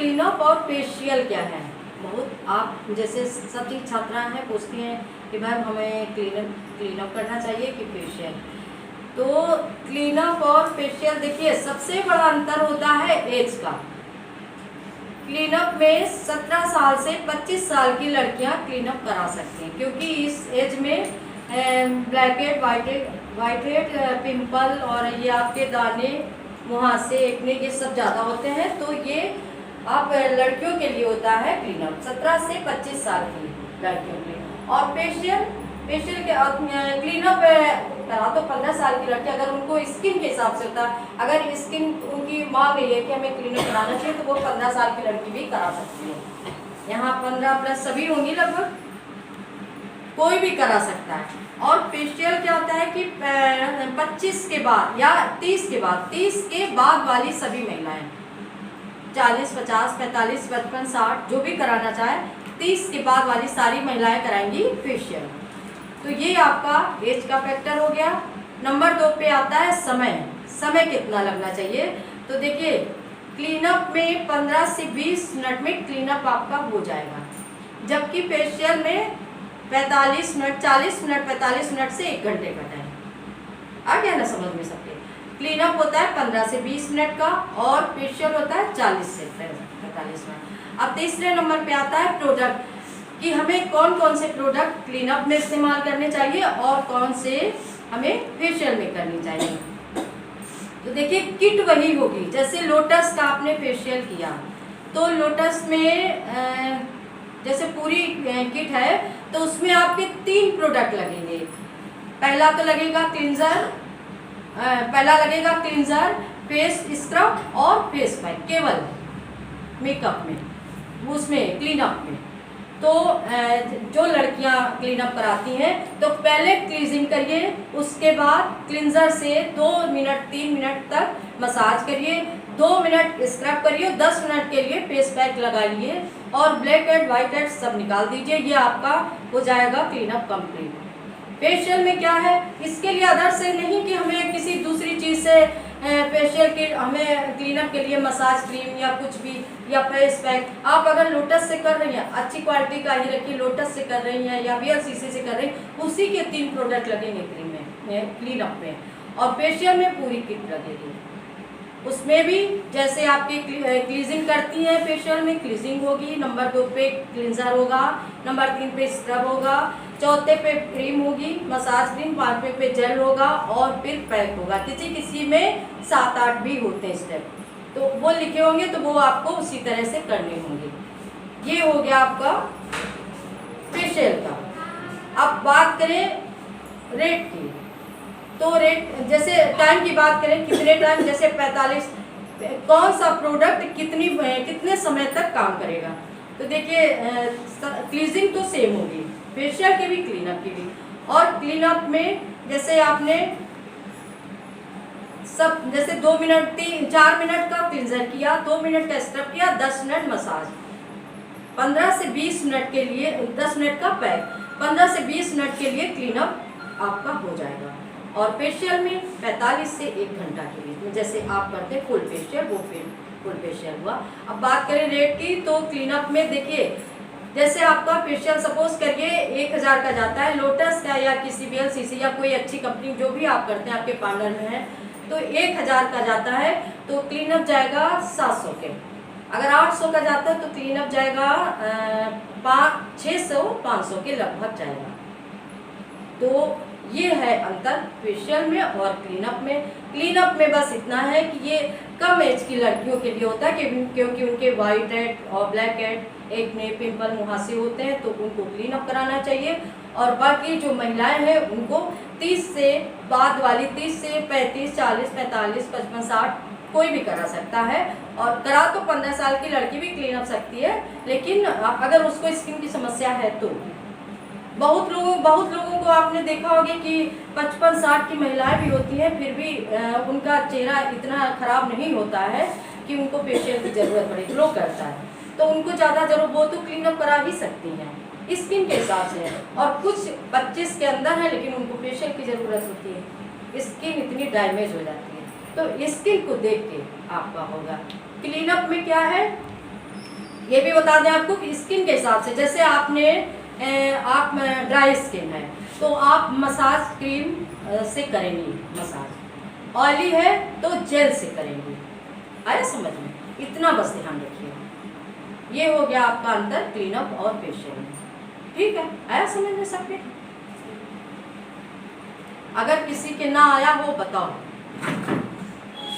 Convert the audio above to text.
Cleanup और facial क्या है। बहुत आप जैसे सभी छात्राएं हैं पूछती हैं कि मैम हमें क्लीनअप करना चाहिए कि फेशियल। तो क्लीनअप और फेशियल देखिए सबसे बड़ा अंतर होता है एज का। क्लीनअप में 17 साल से 25 साल की लड़कियां क्लीनअप करा सकती हैं, क्योंकि इस एज में black head, white head, pimple और ये आपके दाने, मुहासे, एक्ने, ये सब ज़्यादा होते हैं। तो ये आप लड़कियों के लिए होता है क्लीनअप 17 से 25 साल की लड़कियों के लिए। और फेशियल के क्लीनअप करा तो 15 साल की लड़की, अगर उनको स्किन के हिसाब से होता है, अगर स्किन उनकी मांग रही है कि हमें क्लीनअप कराना चाहिए तो वो 15 साल की लड़की भी करा सकती है। यहाँ 15 प्लस सभी होंगी, लगभग कोई भी करा सकता है। और फेशियल क्या होता है कि 25 के बाद या 30 के बाद, 30 के बाद वाली सभी महिलाएं 40, 50, 45, 55, 60 जो भी कराना चाहे, 30 के बाद वाली सारी महिलाएं कराएंगी फेशियल। तो ये आपका एज का फैक्टर हो गया। नंबर 2 पे आता है समय कितना लगना चाहिए। तो देखिए क्लीनअप में 15 से 20 मिनट में क्लीनअप आपका हो जाएगा, जबकि फेशियल में 45 मिनट, 40 मिनट, 45 मिनट से 1 घंटे का टाइम आ गया ना समझ में सबके। क्लीनअप होता है 15 से 20 मिनट का और फेशियल होता है 40 से 45 मिनट। अब तीसरे नंबर पे आता है प्रोडक्ट, कि हमें कौन कौन से प्रोडक्ट क्लीनअप में इस्तेमाल करने चाहिए और कौन से हमें फेशियल में करनी चाहिए। तो देखिए किट वही होगी, जैसे लोटस का आपने फेशियल किया तो लोटस में जैसे पूरी किट है तो उसमें आपके 3 प्रोडक्ट लगेंगे। पहला लगेगा क्लींजर, फेस स्क्रब और फेस पैक, केवल मेकअप में, उसमें क्लीनअप में। तो जो लड़कियां क्लीनअप कराती हैं तो पहले क्लींजिंग करिए, उसके बाद क्लींजर से 2 मिनट 3 मिनट तक मसाज करिए, 2 मिनट स्क्रब करिए, 10 मिनट के लिए फेस पैक लगाइए और ब्लैक हेड, व्हाइट हेड सब निकाल दीजिए। ये आपका हो जाएगा क्लीनअप कंप्लीट। फेशियल में क्या है, इसके लिए अदर से नहीं कि हमें किसी दूसरी चीज़ से फेशियल की, हमें क्लीनअप के लिए मसाज क्रीम या कुछ भी या फेस पैक, आप अगर लोटस से कर रही हैं, अच्छी क्वालिटी का ही रखिए, लोटस से कर रही हैं या VLCC से कर रही हैं, उसी के 3 प्रोडक्ट लगेंगे क्लीनअप में। और फेशियल में पूरी किट लगेगी। उसमें भी जैसे आपकी क्लीजिंग करती हैं फेशियल में क्लीजिंग होगी, नंबर 2 पे क्लींजर होगा, नंबर 3 पे स्क्रब होगा, चौथे पे क्रीम होगी, मसाज क्रीम, 5वें पे जेल होगा और फिर पैक होगा। किसी में 7-8 भी होते हैं स्टेप, तो वो लिखे होंगे तो वो आपको उसी तरह से करने होंगे। ये हो गया आपका फेशियल का। अब बात करें रेट की, तो रेट जैसे टाइम की बात करें, कितने टाइम, जैसे 45, कौन सा प्रोडक्ट कितने समय तक काम करेगा। तो देखिए क्लीजिंग तो सेम होगी, फेशियल की भी क्लीनअप की भी। और क्लीनअप में जैसे आपने सब जैसे 2 मिनट 4 मिनट का क्लींजर किया, 2 मिनट का स्क्रब किया, 10 मिनट मसाज, 15 से 20 मिनट के लिए 10 मिनट का पैक, 15 से 20 मिनट के लिए क्लीनअप आपका हो जाएगा। और फेशियल में 45 से 1 घंटा के लिए, जैसे आप करते हैं फुल फेशियल, वो फुल फेशियल हुआ। अब बात करें रेट की, तो क्लीनअप में देखिए जैसे आपका फेशियल सपोज करिए 1000 का जाता है, लोटस का या किसी VLCC या कोई अच्छी कंपनी जो भी आप करते हैं आपके पार्लर में है तो 1000 का जाता है, तो क्लीनअप जाएगा 700 के। अगर 800 का जाता है तो क्लीनअप जाएगा 600-500 के लगभग जाएगा। तो ये है अंतर फेशियल में और क्लीनअप में। क्लीनअप में बस इतना है कि ये कम एज की लड़कियों के लिए होता है क्योंकि उनके वाइट हेड और ब्लैक हेड, एक्ने, पिंपल, मुहासे होते हैं तो उनको क्लीनअप कराना चाहिए। और बाकी जो महिलाएं हैं उनको 30 से बाद वाली, 30 से 35, 40, 45, 55, 60 कोई भी करा सकता है। और करा तो 15 साल की लड़की भी क्लीनअप सकती है, लेकिन अगर उसको स्किन की समस्या है तो बहुत लोगों को आपने देखा होगा कि 55-60 की महिलाएं भी होती हैं, फिर भी उनका चेहरा इतना खराब नहीं होता है कि उनको फेशियल की ज़रूरत पड़े, ग्लो करता है, तो उनको ज़्यादा जरूर वो तो क्लीनअप करा ही सकती हैं स्किन के हिसाब से। और कुछ 25 के अंदर है लेकिन उनको फेशियल की ज़रूरत होती है, स्किन इतनी डैमेज हो जाती है, तो स्किन को देख के आपका होगा। क्लीनअप में क्या है, ये भी बता दें आपको कि स्किन के हिसाब से, जैसे आपने आप ड्राई स्किन है तो आप मसाज क्रीम से करेंगी मसाज, ऑयली है तो जेल से करेंगी। आया समझ में? इतना बस ध्यान रखिए। ये हो गया आपका अंतर क्लीनअप और फेशियल में। ठीक है, आया समझ में सबके? अगर किसी के ना आया हो बताओ।